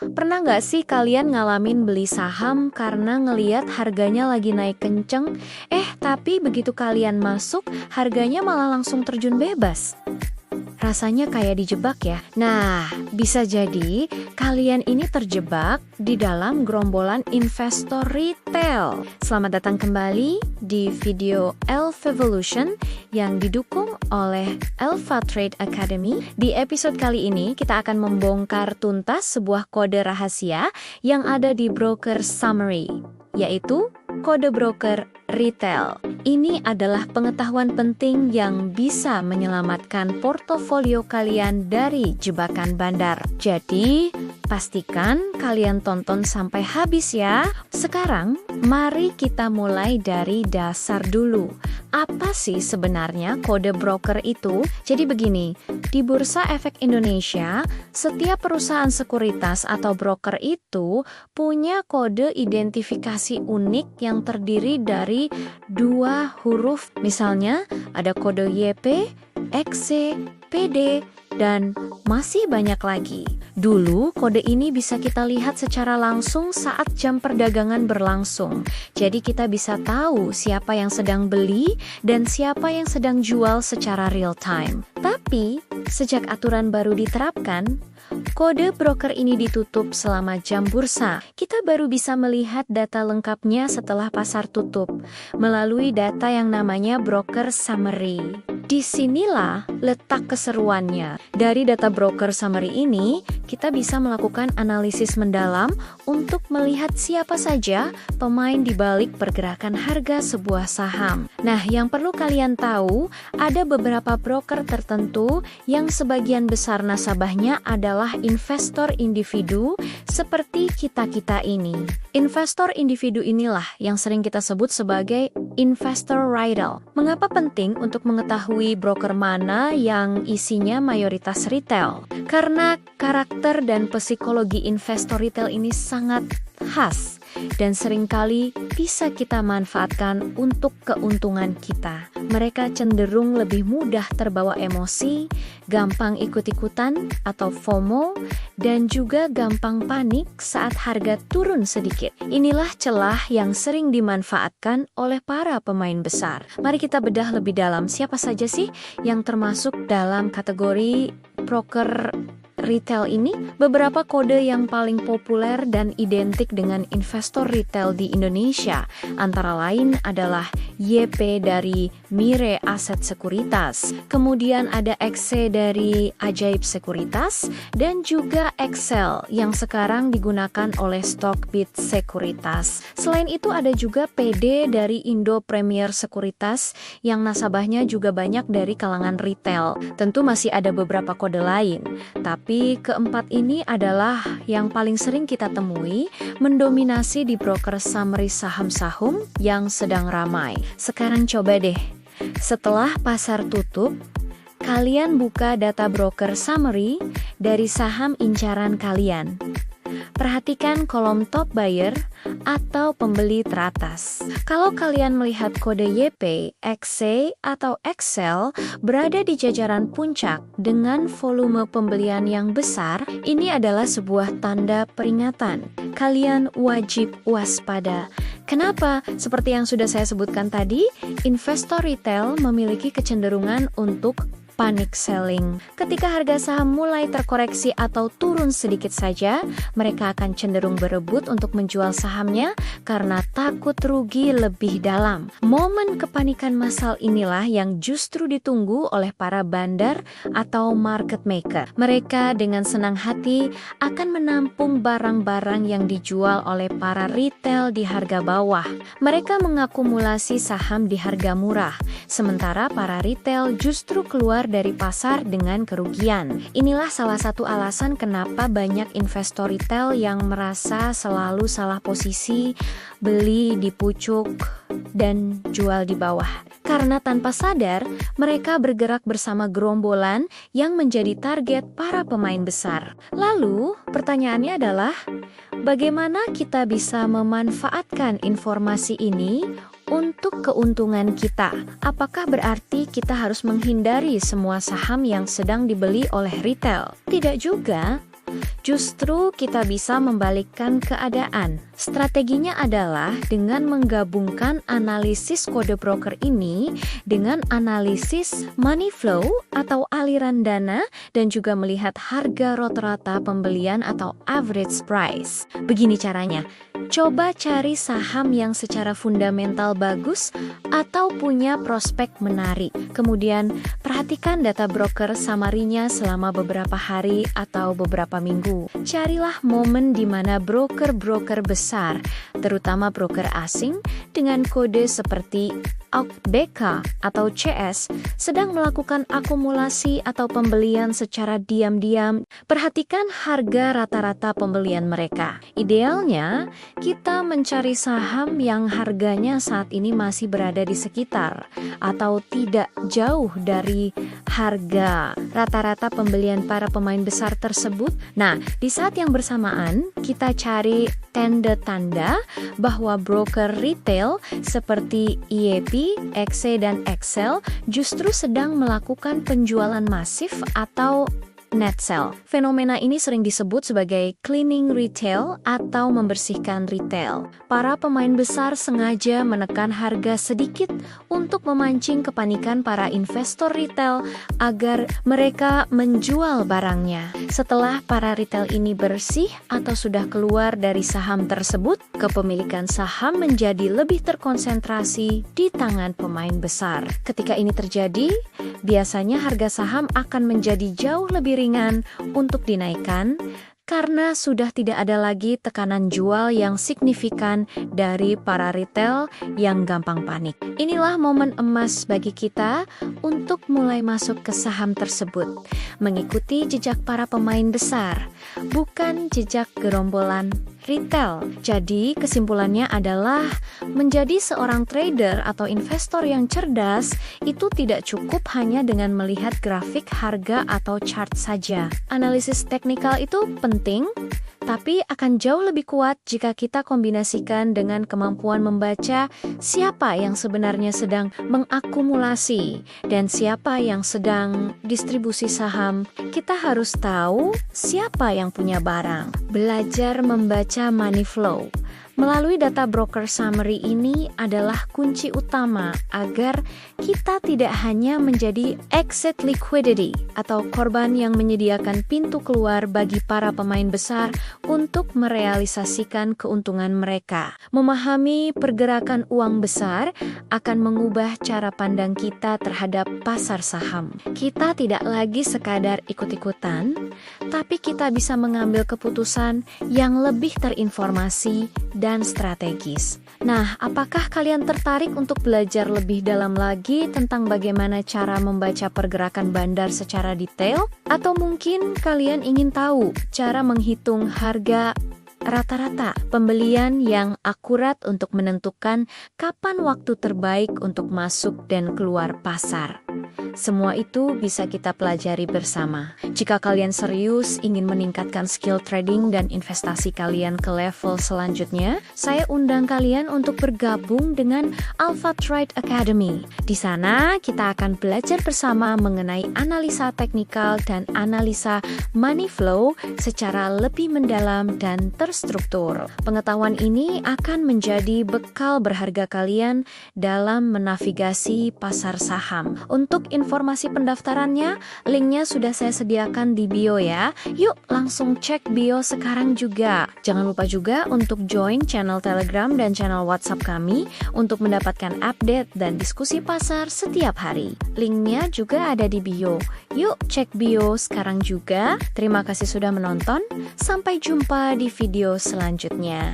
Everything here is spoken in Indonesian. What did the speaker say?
Pernah nggak sih kalian ngalamin beli saham karena ngeliat harganya lagi naik kenceng, tapi begitu kalian masuk, harganya malah langsung terjun bebas? Rasanya kayak dijebak ya. Nah, bisa jadi kalian ini terjebak di dalam gerombolan investor retail. Selamat datang kembali di video Elf Evolution yang didukung oleh Alpha Trade Academy. Di episode kali ini kita akan membongkar tuntas sebuah kode rahasia yang ada di broker summary, yaitu kode broker retail. Ini adalah pengetahuan penting yang bisa menyelamatkan portofolio kalian dari jebakan bandar. Jadi, pastikan kalian tonton sampai habis ya. Sekarang, mari kita mulai dari dasar dulu. Apa sih sebenarnya kode broker itu? Jadi begini, di Bursa Efek Indonesia, setiap perusahaan sekuritas atau broker itu punya kode identifikasi unik yang terdiri dari 2 huruf. Misalnya, ada kode YP, XC, PD, dan masih banyak lagi. Dulu, kode ini bisa kita lihat secara langsung saat jam perdagangan berlangsung. Jadi kita bisa tahu siapa yang sedang beli dan siapa yang sedang jual secara real time. Tapi, sejak aturan baru diterapkan, kode broker ini ditutup selama jam bursa. Kita baru bisa melihat data lengkapnya setelah pasar tutup, melalui data yang namanya broker summary. Disinilah letak keseruannya. Dari data broker summary ini, kita bisa melakukan analisis mendalam untuk melihat siapa saja pemain di balik pergerakan harga sebuah saham. Nah, yang perlu kalian tahu, ada beberapa broker tertentu yang sebagian besar nasabahnya adalah investor individu seperti kita-kita ini. Investor individu inilah yang sering kita sebut sebagai investor retail. Mengapa penting untuk mengetahui broker mana yang isinya mayoritas retail? Karena karakter dan psikologi investor retail ini sangat khas dan seringkali bisa kita manfaatkan untuk keuntungan kita. Mereka cenderung lebih mudah terbawa emosi, gampang ikut-ikutan atau FOMO, dan juga gampang panik saat harga turun sedikit. Inilah celah yang sering dimanfaatkan oleh para pemain besar. Mari kita bedah lebih dalam siapa saja sih yang termasuk dalam kategori broker retail ini. Beberapa kode yang paling populer dan identik dengan investor retail di Indonesia antara lain adalah YP dari Mire Aset Sekuritas, kemudian ada XC dari Ajaib Sekuritas, dan juga Excel yang sekarang digunakan oleh Stockbit Sekuritas. Selain itu ada juga PD dari Indo Premier Sekuritas yang nasabahnya juga banyak dari kalangan retail. Tentu masih ada beberapa kode lain, tapi keempat ini adalah yang paling sering kita temui mendominasi di broker summary saham-saham yang sedang ramai. Sekarang coba deh, setelah pasar tutup, kalian buka data broker summary dari saham incaran kalian. Perhatikan kolom top buyer atau pembeli teratas. Kalau kalian melihat kode YP, XC, atau Excel berada di jajaran puncak dengan volume pembelian yang besar, ini adalah sebuah tanda peringatan. Kalian wajib waspada. Kenapa? Seperti yang sudah saya sebutkan tadi, investor retail memiliki kecenderungan untuk panic selling. Ketika harga saham mulai terkoreksi atau turun sedikit saja, mereka akan cenderung berebut untuk menjual sahamnya karena takut rugi lebih dalam. Momen kepanikan massal inilah yang justru ditunggu oleh para bandar atau market maker. Mereka dengan senang hati akan menampung barang-barang yang dijual oleh para retail di harga bawah. Mereka mengakumulasi saham di harga murah, sementara para retail justru keluar dari pasar dengan kerugian. Inilah salah satu alasan kenapa banyak investor retail yang merasa selalu salah posisi, beli di pucuk, dan jual di bawah. Karena tanpa sadar, mereka bergerak bersama gerombolan yang menjadi target para pemain besar. Lalu, pertanyaannya adalah, bagaimana kita bisa memanfaatkan informasi ini untuk keuntungan kita? Apakah berarti kita harus menghindari semua saham yang sedang dibeli oleh retail? Tidak juga. Justru kita bisa membalikkan keadaan. Strateginya adalah dengan menggabungkan analisis kode broker ini dengan analisis money flow atau aliran dana dan juga melihat harga rata-rata pembelian atau average price. Begini caranya. Coba cari saham yang secara fundamental bagus atau punya prospek menarik. Kemudian perhatikan data broker summary-nya selama beberapa hari atau beberapa minggu. Carilah momen di mana broker-broker besar, terutama broker asing dengan kode seperti BK atau CS sedang melakukan akumulasi atau pembelian secara diam-diam. Perhatikan harga rata-rata pembelian mereka. Idealnya, kita mencari saham yang harganya saat ini masih berada di sekitar atau tidak jauh dari harga rata-rata pembelian para pemain besar tersebut. Nah, di saat yang bersamaan, kita cari tanda-tanda bahwa broker retail seperti IEP, XE, dan Excel justru sedang melakukan penjualan masif atau net sell. Fenomena ini sering disebut sebagai cleaning retail atau membersihkan retail. Para pemain besar sengaja menekan harga sedikit untuk memancing kepanikan para investor retail agar mereka menjual barangnya. Setelah para retail ini bersih atau sudah keluar dari saham tersebut, kepemilikan saham menjadi lebih terkonsentrasi di tangan pemain besar. Ketika ini terjadi, biasanya harga saham akan menjadi jauh lebih ringan untuk dinaikkan karena sudah tidak ada lagi tekanan jual yang signifikan dari para retail yang gampang panik. Inilah momen emas bagi kita untuk mulai masuk ke saham tersebut, mengikuti jejak para pemain besar, bukan jejak gerombolan retail. Jadi kesimpulannya adalah menjadi seorang trader atau investor yang cerdas itu tidak cukup hanya dengan melihat grafik harga atau chart saja. Analisis teknikal itu penting, tapi akan jauh lebih kuat jika kita kombinasikan dengan kemampuan membaca siapa yang sebenarnya sedang mengakumulasi dan siapa yang sedang distribusi saham. Kita harus tahu siapa yang punya barang. Belajar membaca money flow melalui data broker summary ini adalah kunci utama agar kita tidak hanya menjadi exit liquidity atau korban yang menyediakan pintu keluar bagi para pemain besar untuk merealisasikan keuntungan mereka. Memahami pergerakan uang besar akan mengubah cara pandang kita terhadap pasar saham. Kita tidak lagi sekadar ikut-ikutan, tapi kita bisa mengambil keputusan yang lebih terinformasi dan strategis. Nah, apakah kalian tertarik untuk belajar lebih dalam lagi tentang bagaimana cara membaca pergerakan bandar secara detail? Atau mungkin kalian ingin tahu cara menghitung harga rata-rata pembelian yang akurat untuk menentukan kapan waktu terbaik untuk masuk dan keluar pasar? Semua itu bisa kita pelajari bersama. Jika kalian serius ingin meningkatkan skill trading dan investasi kalian ke level selanjutnya, saya undang kalian untuk bergabung dengan Alpha Trade Academy. Di sana kita akan belajar bersama mengenai analisa teknikal dan analisa money flow secara lebih mendalam dan terstruktur. Pengetahuan ini akan menjadi bekal berharga kalian dalam menavigasi pasar saham. Untuk informasi pendaftarannya, linknya sudah saya sediakan di bio ya. Yuk langsung cek bio sekarang juga. Jangan lupa juga untuk join channel Telegram dan channel WhatsApp kami untuk mendapatkan update dan diskusi pasar setiap hari. Linknya juga ada di bio. Yuk cek bio sekarang juga. Terima kasih sudah menonton. Sampai jumpa di video selanjutnya.